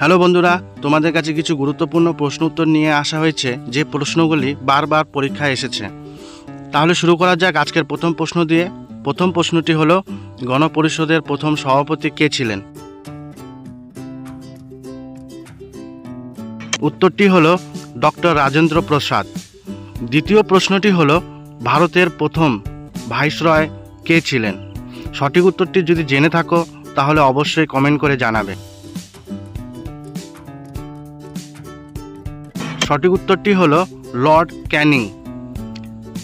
Hello বন্ধুরা, তোমাদের কাছে কিছু গুরুত্বপূর্ণ প্রশ্ন উত্তর নিয়ে আসা হয়েছে যে প্রশ্নগুলি বারবার পরীক্ষায় এসেছে। তাহলে শুরু করা যাক আজকের প্রথম প্রশ্ন দিয়ে। প্রথম প্রশ্নটি হলো, গণপরিষদের প্রথম সভাপতি কে ছিলেন? উত্তরটি হলো ডক্টর রাজেন্দ্র প্রসাদ। দ্বিতীয় প্রশ্নটি হলো, ভারতের প্রথম ভাইসরয় কে ছিলেন? সঠিক উত্তরটি যদি জেনে থাকো তাহলে অবশ্যই কমেন্ট করে জানাবে। সঠিক উত্তরটি হলো লর্ড ক্যানিং।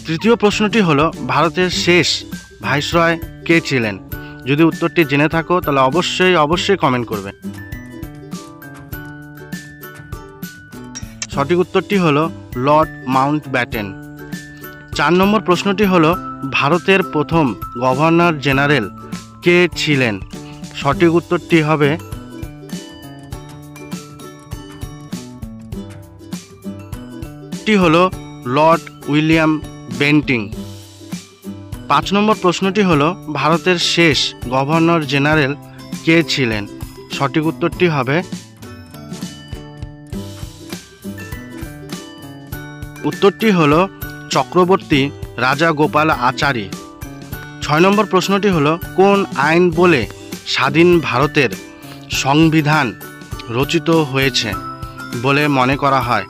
তৃতীয় প্রশ্নটি হলো, ভারতের শেষ ভাইসরয় কে ছিলেন? যদি উত্তরটি জেনে থাকো তাহলে অবশ্যই কমেন্ট করবে। সঠিক উত্তরটি হলো লর্ড মাউন্টব্যাটেন। 4 নম্বর প্রশ্নটি হলো, ভারতের প্রথম গভর্নর জেনারেল কে ছিলেন? সঠিক উত্তরটি হবে হলো লর্ড উইলিয়াম বেন্টিং। 5 নম্বর প্রশ্নটি হলো, ভারতের শেষ গভর্নর জেনারেল কে ছিলেন? সঠিক উত্তরটি হবে চক্রবর্তী রাজা গোপাল আচারী। 6 নম্বর প্রশ্নটি হলো, কোন আইন বলে স্বাধীন ভারতের সংবিধান রচিত হয়েছে বলে মনে করা হয়?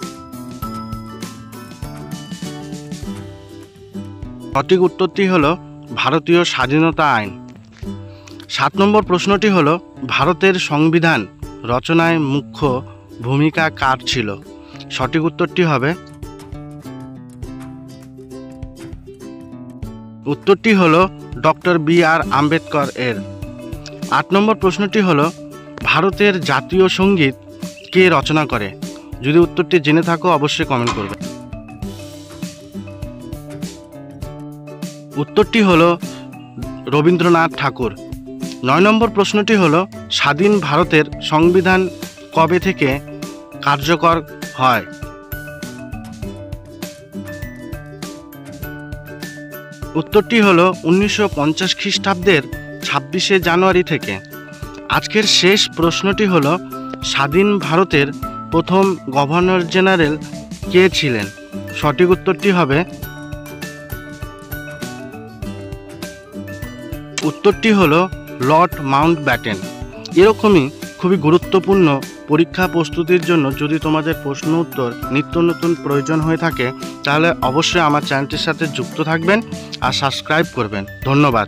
সঠিক উত্তরটি হলো ভারতীয় স্বাধীনতা আইন। 7 নম্বর প্রশ্নটি হলো, ভারতের সংবিধান রচনায় মুখ্য ভূমিকা কার ছিল? সঠিক উত্তরটি হবে ডক্টর বি.আর. আম্বেদকর এর। 8 নম্বর প্রশ্নটি হলো, ভারতের জাতীয় সঙ্গীত কে রচনা করে? যদি উত্তরটি জেনে থাকো অবশ্যই কমেন্ট করবে। উত্তরটি হলো রবীন্দ্রনাথ ঠাকুর। 9 নম্বর প্রশ্নটি হলো, স্বাধীন ভারতের সংবিধান কবে থেকে কার্যকর হয়? উত্তরটি হলো 1950 খ্রিস্টাব্দের 26শে জানুয়ারি থেকে। আজকের শেষ প্রশ্নটি হলো, স্বাধীন ভারতের প্রথম গভর্নর জেনারেল কে ছিলেন? সঠিক উত্তরটি হবে লর্ড মাউন্টব্যাটেন। এরকমই খুবই গুরুত্বপূর্ণ পরীক্ষা প্রস্তুতির জন্য যদি তোমাদের প্রশ্ন উত্তর নিত্য নতুন প্রয়োজন হয়ে থাকে তাহলে অবশ্যই আমার চ্যানেলটির সাথে যুক্ত থাকবেন আর সাবস্ক্রাইব করবেন। ধন্যবাদ।